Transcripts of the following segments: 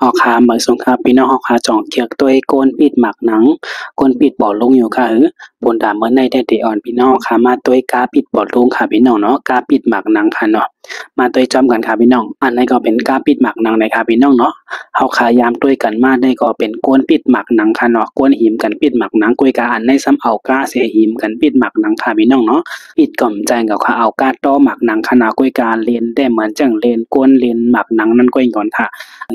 ฮอคาเหมือนสงครามพี่น้องฮอคาจ่องเกียกตัวโกนปิดหมักหนังโกนปิดบ่อลุงอยู่ค่ะบนดาเมื่อในได้เดอ่อนพี่น้องค่ะมาตัวกาปิดบ่อลุงค่ะพี่น้องเนาะกาปิดหมักหนังค่ะเนาะมาตัวจอมกันค่ะพี่น้องอันนี้ก็เป็นกาปิดหมักหนังนะคะพี่น้องเนาะเฮาขายามด้วยกันมาได้ก็เป็นโกนปิดหมักหนังค่ะเนาะโกนหิมกันปิดหมักหนังกุยกาอันในซ้ำเอากาเสียหิมกันปิดหมักหนังค่ะพี่น้องเนาะปิดก่อมใจกับเขาเอากาต้อหมักหนังค่ะนากุยกาเรียนได้เหมือนจังเรียนโกนเรียนหมักหนังนั่นก็ก่อนค่ะ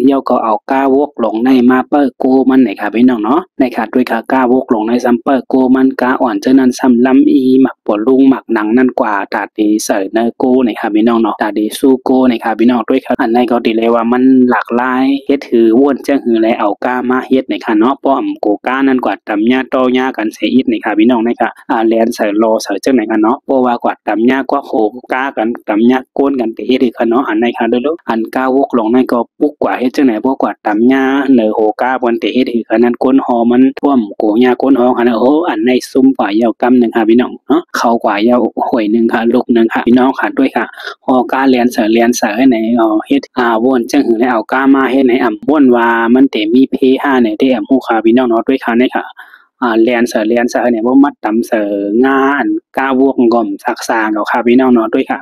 เย่าก็เอาก้าวกลงในมาเปิดโกมันไหนค่ะพี่น้องเนาะในค่ะด้วยค่ะก้าวกลงในซัมเปิดโกมันกาอ่อนเจนั้นซ้ำลำอีหมักปวดลุงหมักหนังนั่นกว่าตาดีใส่เนโกในค่ะพี่น้องเนาะตาดีสู้โกในค่ะพี่น้องด้วยค่ะอันในก็ดีเลยว่ามันหลากหลายเฮ็ดถือว่นจังหือเลยเอาก้ามาเฮ็ดในค่ะเนาะป้อมโกก้านั่นกว่าตำหญ้าโตหญ้ากันเสียอีกในค่ะพี่น้องในค่ะแลนใส่โลใส่จังไหนค่ะเนาะเพราะว่ากว่าตำหญ้ากว่าโหก้ากันตำหญ้าโกนกันเฮ็ดอีกค่ะเนาะอันในค่ะเด้ออันก้าวกลงในก็ปุกกว่าเฮ็ดจังไหนบ่กว่าตำหญ้าเนอโหก้าบนเตเฮ็ดอีกค่ะนั้นก้นหอมันท่วมโกหญ้าก้นหอค่ะโอ้อันในซุ่มกว่ายาวกำนึงค่ะพี่น้องเนาะเขากว่ายาวห้วยนึงค่ะลูกนึงค่ะพี่น้องค่ะด้วยค่ะฮอก้าเรียนเสือให้ไหนเฮ็ดว่นจังหือได้เอาก้ามาเฮ็ดไหนว่นว่ามันเตมีเพ5ไหนได้ฮู้ค่ะพี่น้องเนาะด้วยค่ะในค่ะเรียนเสือเนี่ยบ่มัดตำเสืองานก้าวกง่อมซักซางเอาค่ะพี่น้องเนาะด้วยค่ะ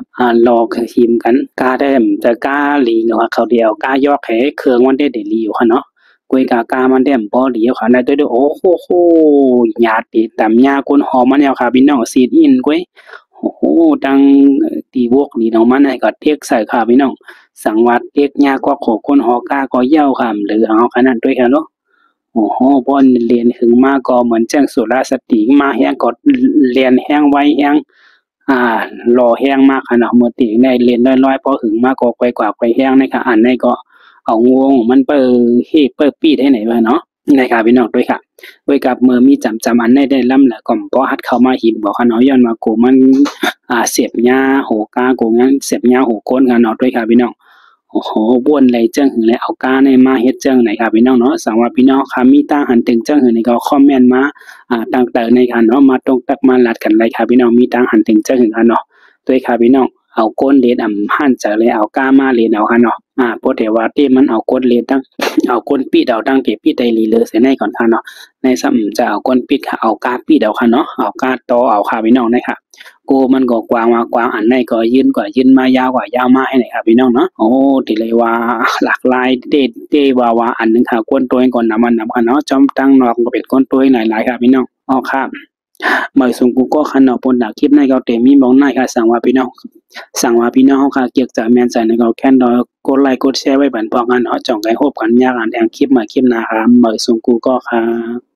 รอคือหิมกันก้าได้จะก้าหลีเนาะเขาเดียวก้ายอกให้เครื่องมันได้หลีอยู่ค่ะเนาะกวยกามันได้บ่หลีอยู่ค่ะได้ด้วยโอ้โหหยาดติตำหญ้าก้นหอมมันแล้วค่ะพี่น้องซีดอินกวยโอ้โหดังตีวกนี่น้องมันให้ก็เทียกใส่ค่ะพี่น้องสังวัดเทียกหญ้าก็โขคนหอกาก็เย้าค่ะหรือเอาขนาดด้วยค่ะเนาะโอ้โหบ่นเรียนถึงมาก็เหมือนแจ้งสุรสติมาแฮงก็เรียนแฮงไว้แฮงรอแฮงมากค่ะเนาะเมื่อติได้เรียนน้อยๆพอถึงมาก็ไกวกว่าไกวแฮงในค่ะอันนี้ก็เอางวงมันเปิปีดให้ไหนวะเนาะในค่ะพี่น้องด้วยค่ะด้วยกับมือมีจำอันได้ล่ำแหละก็บ่ฮัดเข้ามาหินบ่ค่ะเนาะย้อนว่ากูมันเสียบหญ้าโหกากูงั้นเสียบหญ้าโหก้นค่ะเนาะด้วยค่ะพี่น้องโอ้โหบ้วนเลยจังหือเลยเอากาในมาเฮ็ดจังไหนค่ะพี่น้องเนาะสังว่าพี่น้องค่ะมีตาหันตึงจังหือนี่ก็คอมเมนต์มาต่างๆในค่ะเนาะมาตรงตักมาลัดกันเลยค่ะพี่น้องมีตาหันตึงจังหือค่ะเนาะด้วยค่ะพี่น้องเอาก้นเลนหั่นจะเลยเอากามาเลนเอาค่ะเนาะเพราะแต่ว่าที่มันเอาก้นเลนตั้งเอาก้นปีดเอาตั้งที่ปีได้ลีเลยเสียในก่อนค่ะเนาะในซ้ำจะเอาก้นปีดค่ะเอากาปีดเอาค่ะเนาะเอากาโตเอาค่ะพี่น้องได้ค่ะกูมันก็กว้างมากว้างอันไหนก็ยืนกว่ายืนมายาวกว่ายาวมาให้ไหนครับพี่น้องเนาะโอ้ที่เลยว่าหลากหลายเด้ว่าอันนึงค่ะก้นตัวก่อนนำมันนำค่ะเนาะจอมตั้งนอกก็เป็นก้นตัวหลายๆครับพี่น้องอ๋อครับหมายสูงกูก็คันเนาะปนดาคลิปในก็เตมีมองในค่ะสั่งว่าพี่น้องเฮาค่ะเกี่ยวกับแม่นใจในก็แค่นกดไลค์กดแชร์ไว้บันพอกันเนาะจ่องไกโฮบกันยากอันแองคลิปมาคลิปหน้าครับหมายสูงกูก็ครับ